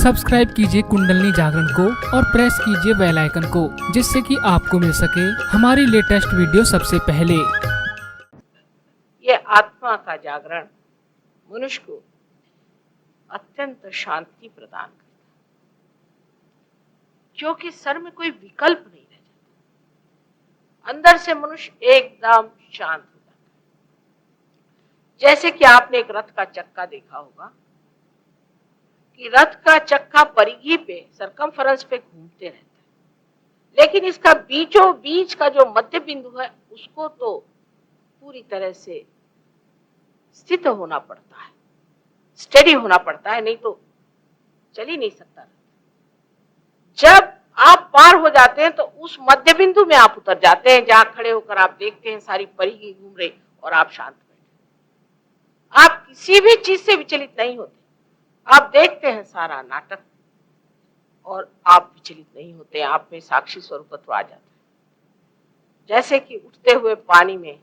Subscribe कीजिए कुंडलिनी जागरण को और प्रेस कीजिए बेल आइकन को, जिससे कि आपको मिल सके हमारी लेटेस्ट वीडियो सबसे पहले। ये आत्मा का जागरण मनुष्य को अत्यंत शांति प्रदान करता है, क्योंकि सर में कोई विकल्प नहीं रह जाता। अंदर से मनुष्य एकदम शांत हो जाता है। जैसे कि आपने एक रथ का चक्का देखा होगा कि रथ का चक्का परिधि पे सरकमफेरेंस पे घूमते रहता है, लेकिन इसका बीचों बीच का जो मध्य बिंदु है उसको तो पूरी तरह से स्थित होना पड़ता है, स्टेडी होना पड़ता है, नहीं तो चल ही नहीं सकता। जब आप पार हो जाते हैं तो उस मध्य बिंदु में आप उतर जाते हैं, जहां खड़े होकर आप देखते हैं सारी परिधि घूम रही और आप शांत बैठे। आप किसी भी चीज से विचलित नहीं होते। आप देखते हैं सारा नाटक और आप विचलित नहीं होते। आप में साक्षी स्वरूपत्व आ जाता है। जैसे कि उठते हुए पानी में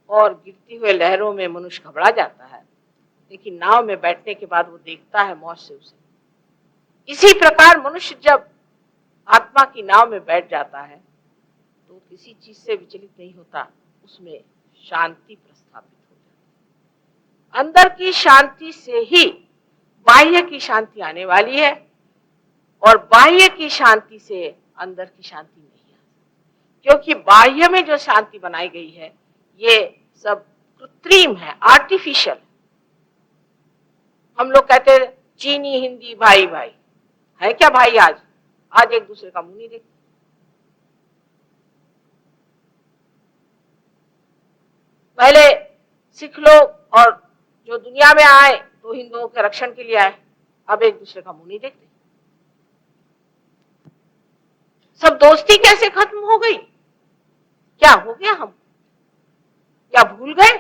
और गिरती हुए लहरों में मनुष्य घबरा जाता है, लेकिन नाव में बैठने के बाद वो देखता है मौज से उसे। इसी प्रकार मनुष्य जब आत्मा की नाव में बैठ जाता है तो किसी चीज से विचलित नहीं होता, उसमें शांति प्रस्थापित हो जाती है। अंदर की शांति से ही बाह्य की शांति आने वाली है, और बाह्य की शांति से अंदर की शांति नहीं आती, क्योंकि बाह्य में जो शांति बनाई गई है ये सब कृत्रिम है, आर्टिफिशियल। हम लोग कहते हैं चीनी हिंदी भाई भाई है क्या भाई? आज एक दूसरे का मुंह नहीं देखते। पहले सिख लोग और जो दुनिया में आए तो हिंदुओं के रक्षण के लिए आए, अब एक दूसरे का मुंह नहीं देखते। सब दोस्ती कैसे खत्म हो गई? क्या हो गया? हम क्या भूल गए?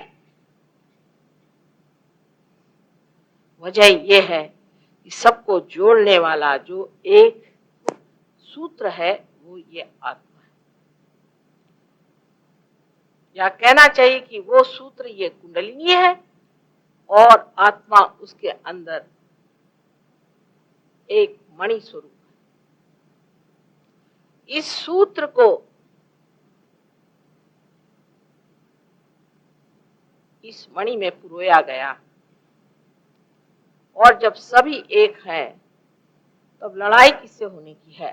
वजह यह है कि सबको जोड़ने वाला जो एक सूत्र है वो ये आत्मा है, या कहना चाहिए कि वो सूत्र ये कुंडलिनी है और आत्मा उसके अंदर एक मणि स्वरूप है। इस सूत्र को इस मणि में पिरोया गया, और जब सभी एक हैं तब लड़ाई किससे होने की है?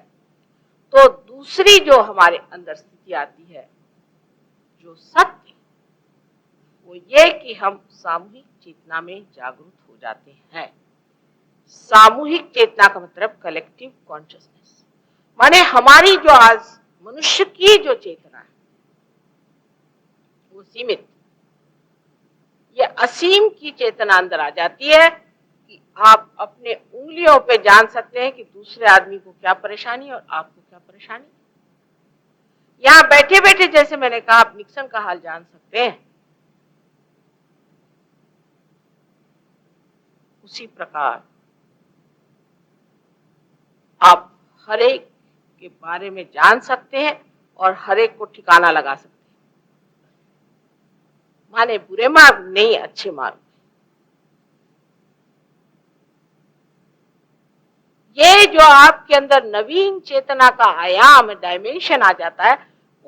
तो दूसरी जो हमारे अंदर स्थिति आती है, जो सत्य, वो ये कि हम सामूहिक चेतना में जागरूक हो जाते हैं। सामूहिक चेतना का मतलब कलेक्टिव कॉन्शियसनेस, माने हमारी जो आज मनुष्य की जो चेतना है वो सीमित, ये असीम की चेतना अंदर आ जाती है कि आप अपने उंगलियों पे जान सकते हैं कि दूसरे आदमी को क्या परेशानी और आपको क्या परेशानी। यहां बैठे बैठे जैसे मैंने कहा आप निक्सन का हाल जान सकते हैं, उसी प्रकार आप हर एक के बारे में जान सकते हैं और हर एक को ठिकाना लगा सकते हैं, माने बुरे मार्ग नहीं, अच्छे मार्ग। ये जो आपके अंदर नवीन चेतना का आयाम, डायमेंशन आ जाता है,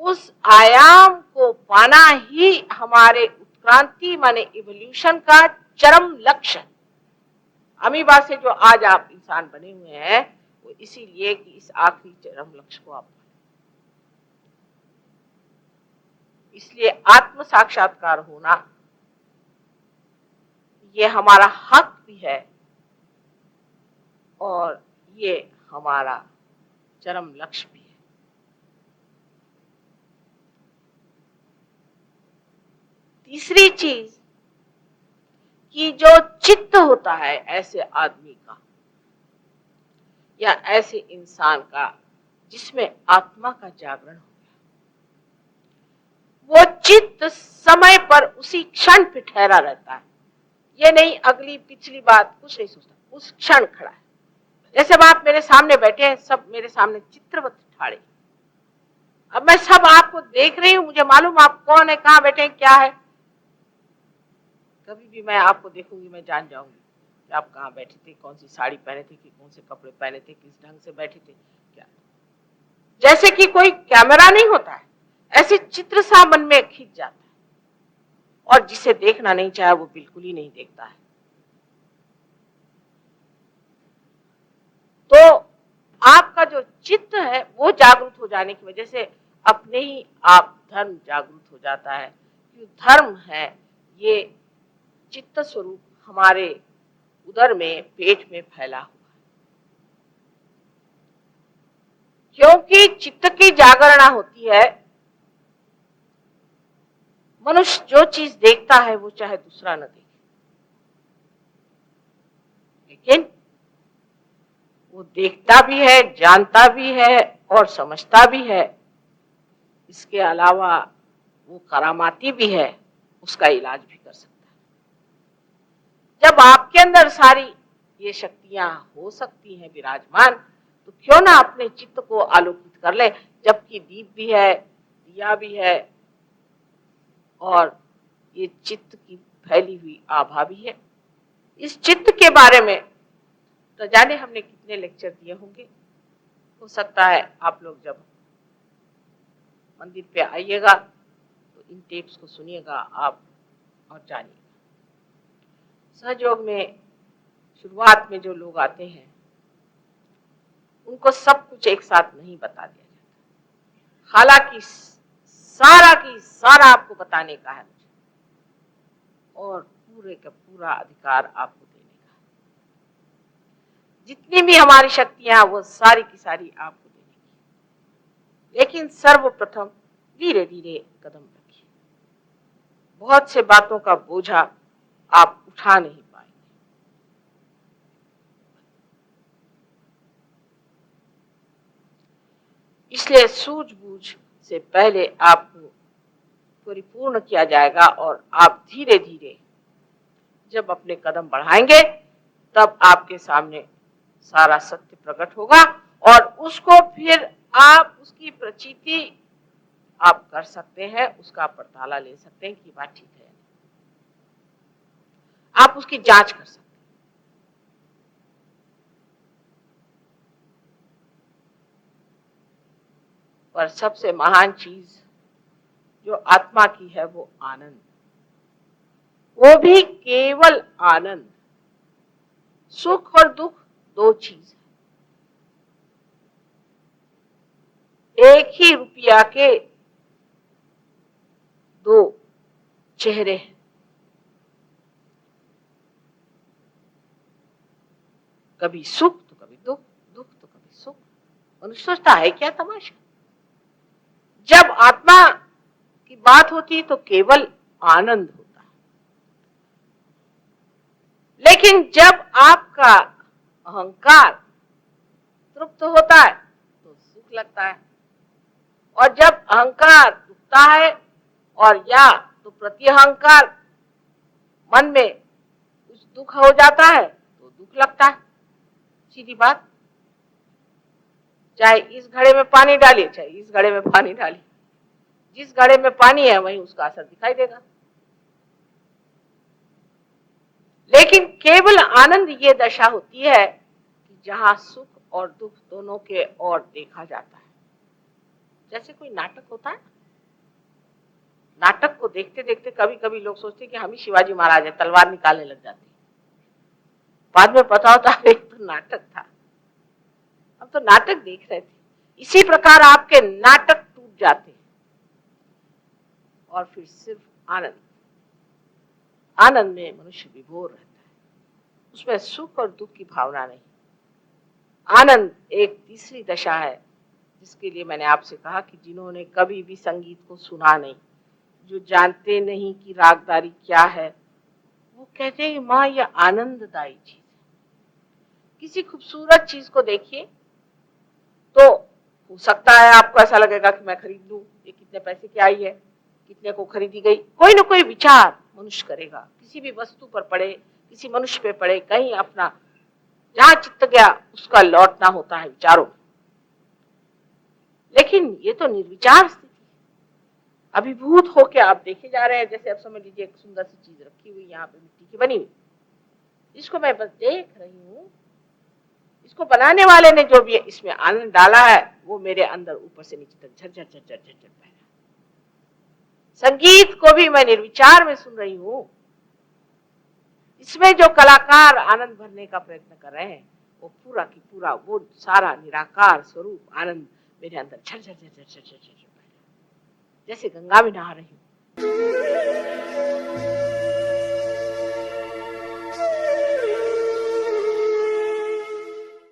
उस आयाम को पाना ही हमारे उत्क्रांति माने इवोल्यूशन का चरम लक्ष्य। अमीबा से जो आज आप इंसान बने हुए हैं वो इसीलिए कि इस आखिरी चरम लक्ष्य को आप, इसलिए आत्म साक्षात्कार होना ये हमारा हक भी है और ये हमारा चरम लक्ष्य भी है। तीसरी चीज कि जो चित्त होता है ऐसे आदमी का या ऐसे इंसान का जिसमें आत्मा का जागरण हो गया, वो चित्त समय पर उसी क्षण पे ठहरा रहता है। ये नहीं अगली पिछली बात कुछ नहीं सोचता, उस क्षण खड़ा है। जैसे अब आप मेरे सामने बैठे हैं, सब मेरे सामने चित्रवत ठाड़े, अब मैं सब आपको देख रही हूं, मुझे मालूम आप कौन है, कहां बैठे हैं, क्या है। कभी भी मैं आपको देखूंगी मैं जान जाऊंगी कि आप कहाँ बैठे थे, कौन सी साड़ी पहने थे, कि कौन से कपड़े पहने थे, किस ढंग से बैठे थे, क्या। जैसे कि कोई कैमरा नहीं होता है, ऐसे चित्र सा मन में खींच जाता है, और जिसे देखना नहीं चाहे वो बिल्कुल ही नहीं देखता है। तो आपका जो चित्त है वो जागृत हो जाने की वजह से अपने ही आप धर्म जागृत हो जाता है। जो धर्म है ये चित्त स्वरूप हमारे उदर में, पेट में फैला हुआ है। क्योंकि चित्त की जागरणा होती है, मनुष्य जो चीज देखता है वो चाहे दूसरा न देखे, लेकिन वो देखता भी है, जानता भी है और समझता भी है। इसके अलावा वो करामाती भी है, उसका इलाज भी कर सकता है। जब आपके अंदर सारी ये शक्तियां हो सकती हैं विराजमान, तो क्यों ना अपने चित्त को आलोकित कर ले, जबकि दीप भी है, दिया भी है, और ये चित्त की फैली हुई आभा भी है। इस चित्त के बारे में तो जाने हमने कितने लेक्चर दिए होंगे। हो सकता है आप लोग जब मंदिर पे आइएगा तो इन टेप्स को सुनिएगा आप और जानिएगा। सहयोग में शुरुआत में जो लोग आते हैं उनको सब कुछ एक साथ नहीं बता दिया जाता, हालांकि सारा की सारा आपको बताने का है मुझे, और पूरे का पूरा अधिकार आपको देने का है। जितनी भी हमारी शक्तियां वो सारी की सारी आपको देने की, लेकिन सर्वप्रथम धीरे धीरे कदम रखिए। बहुत से बातों का बोझा आप उठा नहीं पाएंगे। इसलिए सूझबूझ से पहले आपको परिपूर्ण किया जाएगा, और आप धीरे धीरे जब अपने कदम बढ़ाएंगे तब आपके सामने सारा सत्य प्रकट होगा, और उसको फिर आप उसकी प्रचिति आप कर सकते हैं, उसका पड़ताला ले सकते हैं कि बात ठीक है, आप उसकी जांच कर सकते हैं। पर सबसे महान चीज जो आत्मा की है वो आनंद, वो भी केवल आनंद। सुख और दुख दो चीज है, एक ही रुपया के दो चेहरे हैं। कभी सुख तो कभी दुख, दुख तो कभी सुख। मनुष्य सोचता है क्या तमाशा। जब आत्मा की बात होती तो केवल आनंद होता है, लेकिन जब आपका अहंकार तृप्त होता है तो सुख लगता है, और जब अहंकार टूटता है और या तो प्रति अहंकार मन में कुछ दुख हो जाता है तो दुख लगता है। सीधी बात, चाहे इस घड़े में पानी डालिए, चाहे इस घड़े में पानी डालिए, जिस घड़े में पानी है वहीं उसका असर दिखाई देगा। लेकिन केवल आनंद ये दशा होती है कि जहां सुख और दुख दोनों के ओर देखा जाता है। जैसे कोई नाटक होता है, नाटक को देखते देखते कभी कभी लोग सोचते हैं कि हम ही शिवाजी महाराज है, तलवार निकालने लग जाते हैं। बाद में पता होता है तो नाटक था, हम तो नाटक देख रहे थे। इसी प्रकार आपके नाटक टूट जाते हैं और फिर सिर्फ आनंद, आनंद में मनुष्य विभोर रहता है, उसमें सुख और दुख की भावना नहीं। आनंद एक तीसरी दशा है जिसके लिए मैंने आपसे कहा कि जिन्होंने कभी भी संगीत को सुना नहीं, जो जानते नहीं कि रागदारी क्या है, वो कहते हैं माँ ये आनंददायी चीज है। किसी खूबसूरत चीज को देखिए तो हो सकता है आपको ऐसा लगेगा कि मैं खरीद लूं, ये कितने पैसे की आई है, कितने को खरीदी गई। कोई ना कोई विचार मनुष्य करेगा, किसी भी वस्तु पर पड़े, किसी मनुष्य पे पड़े, कहीं अपना जहां चित्त गया उसका लौटना होता है विचारों। लेकिन ये तो निर्विचार स्थिति, अभिभूत होके आप देखे जा रहे हैं। जैसे अब समझ लीजिए एक सुंदर सी चीज रखी हुई यहाँ पे मिट्टी की बनी हुई, इसको मैं बस देख रही हूँ। इसको बनाने वाले ने जो भी इसमें आनंद डाला है वो मेरे अंदर ऊपर से नीचे तक झरझर झरझर झरझर बह रहा है। संगीत को भी मैं निर्विचार में सुन रही हूँ। इसमें जो कलाकार आनंद भरने का प्रयत्न कर रहे हैं वो पूरा की पूरा वो सारा निराकार स्वरूप आनंद मेरे अंदर झरझर झरझर झरझर झरझर बह रहा है, जैसे गंगा में नहा रही हूँ।